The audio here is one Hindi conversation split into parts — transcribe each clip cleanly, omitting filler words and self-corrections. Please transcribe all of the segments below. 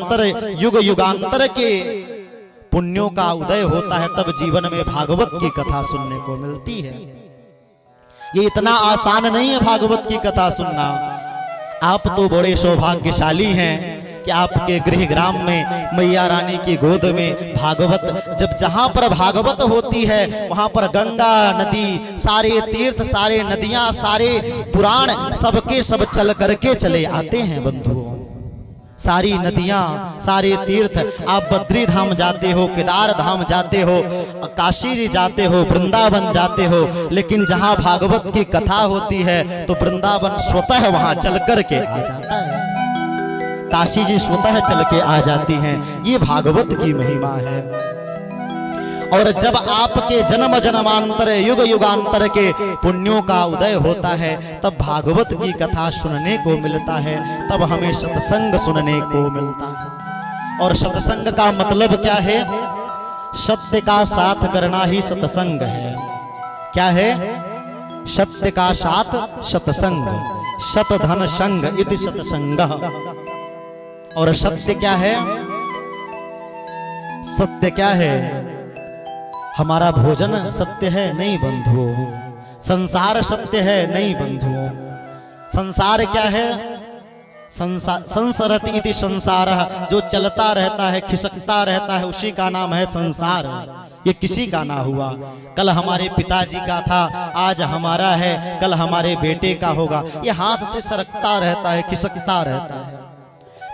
जन्मांतर युग युगांतर के पुण्यों का उदय होता है, तब जीवन में भागवत की कथा सुनने को मिलती है। ये इतना आसान नहीं है भागवत की कथा सुनना। आप तो बड़े सौभाग्यशाली हैं कि आपके गृह ग्राम में मैया रानी की गोद में भागवत, जब जहां पर भागवत होती है वहां पर गंगा नदी, सारे तीर्थ, सारे नदियां, सारे पुराण सबके सब चल करके चले आते हैं बंधुओं। सारी नदियां, सारे तीर्थ, आप बद्री धाम जाते हो, केदार धाम जाते हो, काशी जी जाते हो, वृंदावन जाते हो, लेकिन जहां भागवत की कथा होती है तो वृंदावन स्वतः वहां चल करके आ जाता है, काशी जी स्वतः चल के आ जाती हैं। ये भागवत की महिमा है। और जब आपके जन्म जन्मांतर युग युगांतर के पुण्यों का उदय होता है, तब भागवत की कथा सुनने को मिलता है, तब हमें सत्संग सुनने को मिलता है। और सत्संग का मतलब क्या है? सत्य का साथ करना ही सत्संग है। क्या है? सत्य का साथ सत्संग, सत धन संग इति सत्संगः। और सत्य क्या है? सत्य क्या है? हमारा भोजन सत्य है? नहीं बंधुओं। संसार सत्य है? नहीं बंधुओं। संसार क्या है? संसरति इति संसारः, जो चलता रहता है, खिसकता रहता है, उसी का नाम है संसार। ये किसी का ना हुआ। कल हमारे पिताजी का था, आज हमारा है, कल हमारे बेटे का होगा। ये हाथ से सरकता रहता है, खिसकता रहता है।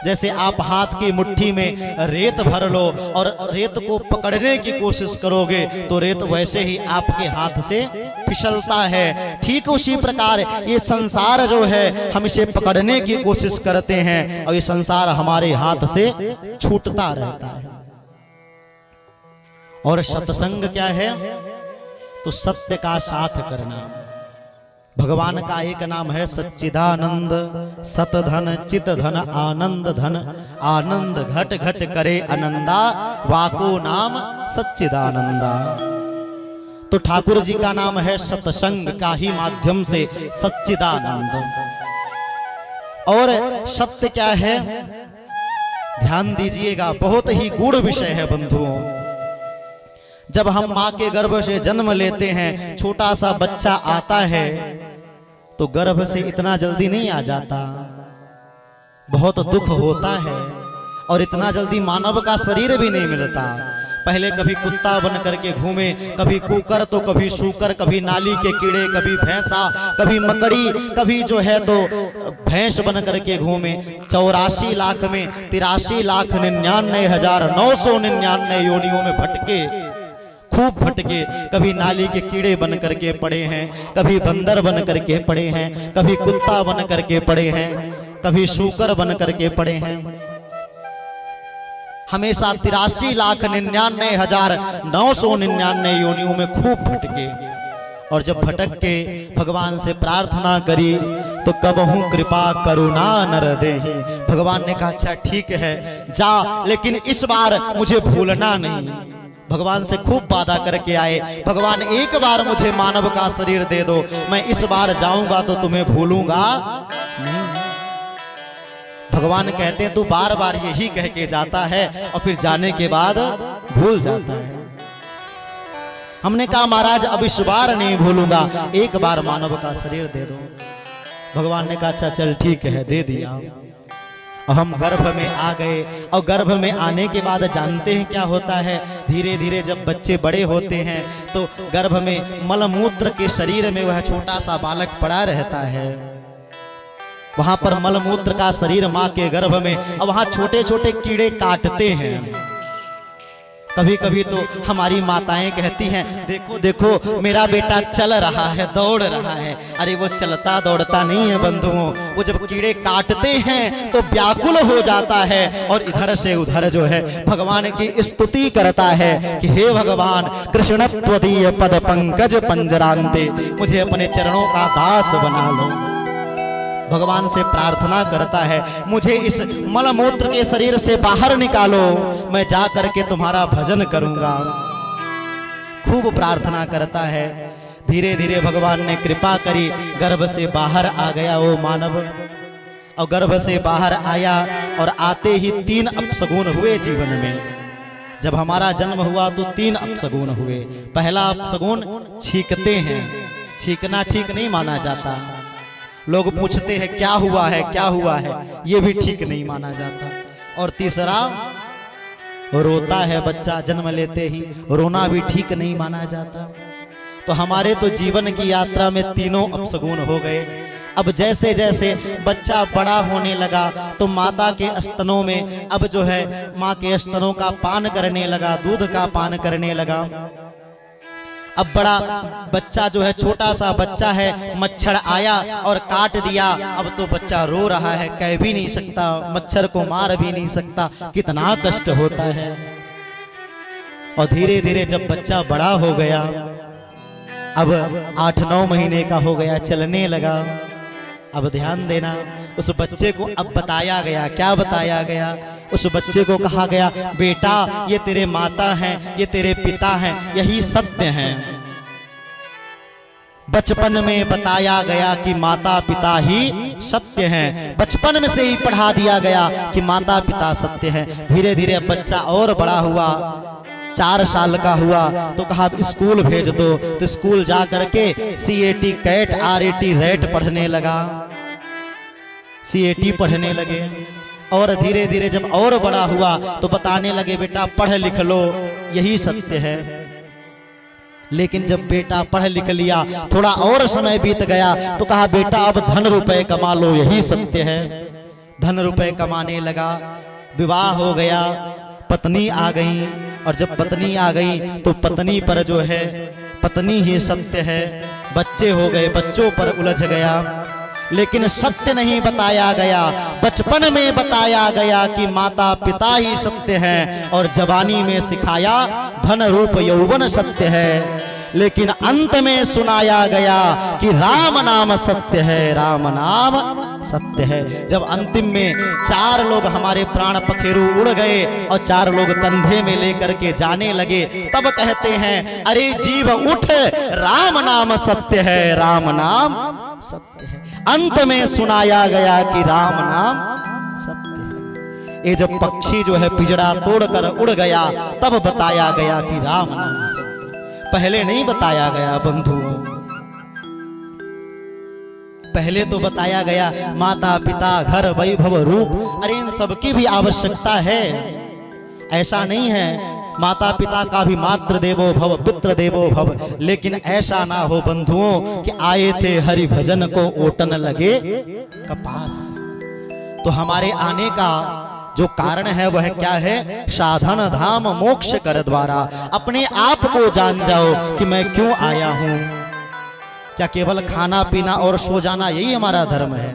जैसे आप हाथ की मुट्ठी में रेत भर लो और रेत को पकड़ने की कोशिश करोगे तो रेत वैसे ही आपके हाथ से फिसलता है। ठीक उसी प्रकार ये संसार जो है, हम इसे पकड़ने की कोशिश करते हैं और ये संसार हमारे हाथ से छूटता रहता है। और सत्संग क्या है? तो सत्य का साथ करना। भगवान का एक नाम है सच्चिदानंद, सत धन चित धन आनंद धन, आनंद घट घट करे आनंदा, वाको नाम सच्चिदानंदा। तो ठाकुर जी का नाम है सत्संग का ही माध्यम से सच्चिदानंद। और सत्य क्या है? ध्यान दीजिएगा, बहुत ही गूढ़ विषय है बंधुओं। जब हम माँ के गर्भ से जन्म लेते हैं, छोटा सा बच्चा आता है तो गर्भ से इतना जल्दी नहीं आ जाता, बहुत दुख होता है और इतना जल्दी मानव का शरीर भी नहीं मिलता। पहले कभी कुत्ता बन करके घूमे, कभी कुकर तो कभी सूकर, कभी नाली के कीड़े, कभी भैंसा, कभी मकड़ी, कभी जो है तो भैंस बन करके घूमे। 84 लाख में 83,99,999 योनियों में भटके, खूब भटके। कभी नाली के कीड़े बन करके पड़े हैं, कभी बंदर बन करके पड़े हैं, कभी कुत्ता बन करके पड़े हैं, कभी सूकर बन करके पड़े हैं। हमेशा 83,99,999 योनियों में खूब भटके। और जब भटक के भगवान से प्रार्थना करी तो कबहू कृपा करुणा नर देहि। भगवान ने कहा अच्छा ठीक है जा, लेकिन इस बार मुझे भूलना नहीं। भगवान से खूब वादा करके आए, भगवान एक बार मुझे मानव का शरीर दे दो, मैं इस बार जाऊंगा तो तुम्हें भूलूंगा नहीं। भगवान कहते हैं तू बार बार यही कह के जाता है और फिर जाने के बाद भूल जाता है। हमने कहा महाराज अब इस बार नहीं भूलूंगा, एक बार मानव का शरीर दे दो। भगवान ने कहा अच्छा चल ठीक है, दे दिया। और हम गर्भ में आ गए और गर्भ में आने के बाद जानते हैं क्या होता है? धीरे धीरे जब बच्चे बड़े होते हैं तो गर्भ में मलमूत्र के शरीर में वह छोटा सा बालक पड़ा रहता है। वहां पर मलमूत्र का शरीर माँ के गर्भ में, और वहां छोटे छोटे कीड़े काटते हैं। कभी कभी तो हमारी माताएं कहती हैं देखो देखो मेरा बेटा चल रहा है, दौड़ रहा है। अरे वो चलता दौड़ता नहीं है बंधुओं, वो जब कीड़े काटते हैं तो व्याकुल हो जाता है और इधर से उधर जो है भगवान की स्तुति करता है कि हे भगवान कृष्ण त्वदीय पद पंकज पंजरांते, मुझे अपने चरणों का दास बना लो। भगवान से प्रार्थना करता है मुझे इस मलमूत्र के शरीर से बाहर निकालो, मैं जा करके तुम्हारा भजन करूंगा। खूब प्रार्थना करता है। धीरे धीरे भगवान ने कृपा करी, गर्भ से बाहर आ गया वो मानव। और गर्भ से बाहर आया और आते ही 3 अपशगुन हुए जीवन में। जब हमारा जन्म हुआ तो 3 अपशगुन हुए। पहला अपशगुन छींकते हैं, छींकना ठीक नहीं माना जाता। लोग पूछते हैं क्या हुआ है, क्या हुआ है, ये भी ठीक नहीं माना जाता। और तीसरा रोता है बच्चा जन्म लेते ही, रोना भी ठीक नहीं माना जाता। तो हमारे तो जीवन की यात्रा में तीनों अपशगुन हो गए। अब जैसे जैसे बच्चा बड़ा होने लगा तो माता के स्तनों में अब जो है माँ के स्तनों का पान करने लगा, दूध का पान करने लगा। अब बड़ा बच्चा जो है, छोटा सा बच्चा है, मच्छर आया और काट दिया। अब तो बच्चा रो रहा है, कह भी नहीं सकता, मच्छर को मार भी नहीं सकता, कितना कष्ट होता है। और धीरे धीरे जब बच्चा बड़ा हो गया, अब 8-9 महीने का हो गया, चलने लगा। अब ध्यान देना, उस बच्चे को अब बताया गया, क्या बताया गया? उस बच्चे को कहा गया बेटा ये तेरे माता हैं, ये तेरे पिता हैं, यही सत्य हैं। बचपन में बताया गया कि माता पिता ही सत्य हैं। बचपन में से ही पढ़ा दिया गया कि माता पिता सत्य हैं। धीरे धीरे बच्चा और बड़ा हुआ, 4 साल का हुआ तो कहा स्कूल भेज दो। तो स्कूल जा करके CAT कैट RAT रेट पढ़ने लगा, CAT पढ़ने लगे। और धीरे धीरे जब और बड़ा हुआ तो बताने लगे बेटा पढ़ लिख लो, यही सत्य है। लेकिन जब बेटा पढ़ लिख लिया, थोड़ा और समय बीत गया तो कहा बेटा अब धन रुपए कमा लो, यही सत्य है। धन रुपए कमाने लगा, विवाह हो गया, पत्नी आ गई। और जब पत्नी आ गई तो पत्नी पर जो है पत्नी ही सत्य है। बच्चे हो गए, बच्चों पर उलझ गया। लेकिन सत्य नहीं बताया गया। बचपन में बताया गया कि माता पिता ही सत्य हैं और जवानी में सिखाया धन रूप यौवन सत्य है। लेकिन अंत में सुनाया गया कि राम नाम सत्य है, राम नाम सत्य है। जब अंतिम में 4 लोग हमारे प्राण पखेरु उड़ गए और 4 लोग कंधे में लेकर के जाने लगे, तब कहते हैं अरे जीव उठ, राम नाम सत्य है, राम नाम सत्य है। अंत में सुनाया गया कि राम नाम सत्य है। ये जब पक्षी जो है पिंजरा तोड़कर उड़ गया तब बताया गया कि राम नाम सत्य, पहले नहीं बताया गया बंधुओं। पहले तो बताया गया माता पिता घर वैभव रूप, अरे इन सबकी भी आवश्यकता है, ऐसा नहीं है। माता पिता का भी मातृ देवो भव पितृ देवो भव। लेकिन ऐसा ना हो बंधुओं कि आए थे हरि भजन को ओटन लगे कपास। तो हमारे आने का जो कारण है वह क्या है? साधन धाम मोक्ष कर द्वारा। अपने आप को जान जाओ कि मैं क्यों आया हूं। क्या केवल खाना पीना और सो जाना यही हमारा धर्म है?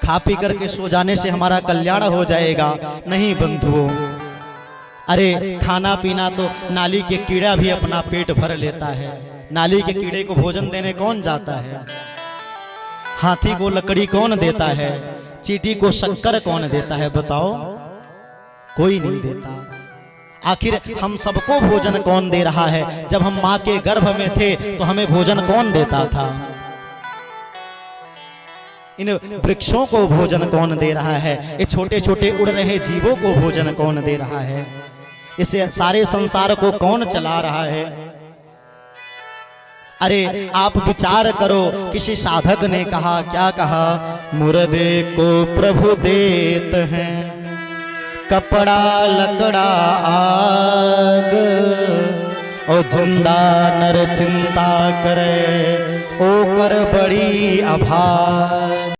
खा पी करके सो जाने से हमारा कल्याण हो जाएगा? नहीं बंधुओं। अरे खाना पीना तो नाली के कीड़ा भी अपना पेट भर लेता है। नाली के कीड़े को भोजन देने कौन जाता है? हाथी को लकड़ी कौन देता है? चींटी को शक्कर कौन देता है? बताओ, कोई नहीं देता। आखिर हम सबको भोजन कौन दे रहा है? जब हम माँ के गर्भ में थे तो हमें भोजन कौन देता था? इन वृक्षों को भोजन कौन दे रहा है? ये छोटे छोटे उड़ रहे जीवों को भोजन कौन दे रहा है? इसे सारे संसार को कौन चला रहा है? अरे आप विचार करो। किसी साधक ने कहा, क्या कहा? मुर्दे को प्रभु देत हैं, कपड़ा लकड़ा आग, और जिंदा नर चिंता करे, ओ कर बड़ी अभाग।